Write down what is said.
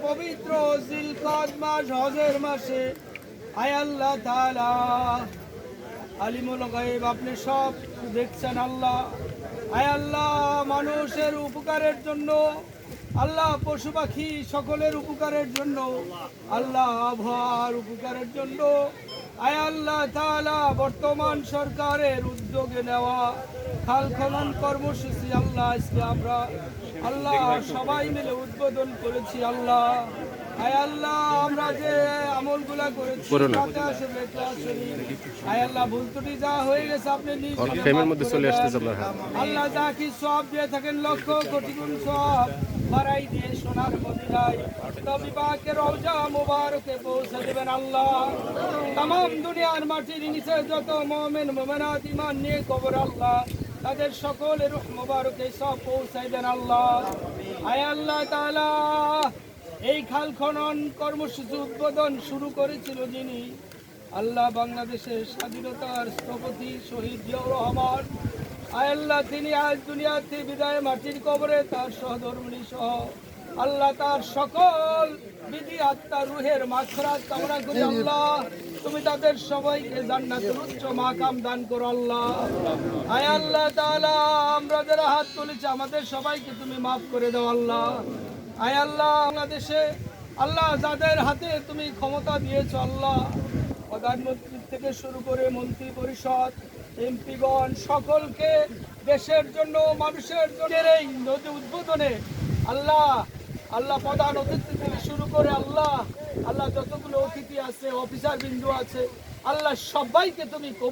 পবিত্র জিলকাদ মাস হজের মাসে আয় আল্লাহ তাআলা আলিমুল গায়ব আপনি সব দেখছেন আল্লাহ। আয় আল্লাহ মানুষের উপকারের জন্য, আল্লাহ পশু পাখি সকলের উপকারের জন্য, আল্লাহ আবহাওয়ার উপকারের জন্য, আয় আল্লাহ তাআলা বর্তমান সরকারের উদ্যোগে নেওয়া খাল খনন কর্মসূচি আল্লাহ আজকে আমরা আল্লাহ সবাই মিলে উদ্বোধন করেছি আল্লাহ। আয় আল্লাহ আমরা যে আমলগুলা করেছি তাতে আসলে আয় আল্লাহ ভুল ত্রুটি যা হয়ে গেছে আপনি আল্লাহ যা কি সব দিয়ে থাকেন লক্ষ কোটি গুণ সব বাড়াই দিয়ে সোনার মদিনায় নবী পাকের রওজা মুবারকে পৌঁছে দেবেন আল্লাহ। তাম দুনিয়ার মাটির নিচে যত মুমিন মুমিনাত ঈমান নিয়ে কবর আল্লাহ তাদের সকলের রূহ মুবারকে সব পৌঁছাই দেন আল্লাহ। আয় আল্লাহ তাআলা এই খাল খনন কর্মসূচি উদ্বোধন শুরু করেছিল যিনি, আল্লাহ বাংলাদেশের স্বাধীনতার স্থপতি শহীদ জিয়াউর রহমান, আয় আল্লাহ তিনি আজ দুনিয়াতে বিদায় মাটির কবরে তার সহধর্মিণী সহ আল্লাহ তার সকল বিধি আত্মা রুহের মাগফিরাত কামনা করি আল্লাহ। তুমি তাদের সবাইকে জান্নাতুল উচ্চ মাকাম দান করো আল্লাহ। আয় আল্লাহ তাআলা আমরা যারা হাত তুলেছি আমাদের সবাইকে তুমি মাফ করে দাও আল্লাহ। আয় আল্লাহ বাংলাদেশে আল্লাহ যাদের হাতে তুমি ক্ষমতা দিয়েছো আল্লাহ, প্রধানমন্ত্রী থেকে শুরু করে মন্ত্রী পরিষদ এমপিগণ সকলকে দেশের জন্য মানুষের জন্য এই নদী উদ্বোধনে আল্লাহ আল্লাহ প্রধান অতিথি থেকে শুরু করে আল্লাহ আল্লাহ যতগুলো অতিথি আছে অফিসার বিন্দু আছে আল্লাহ সবাইকে তুমি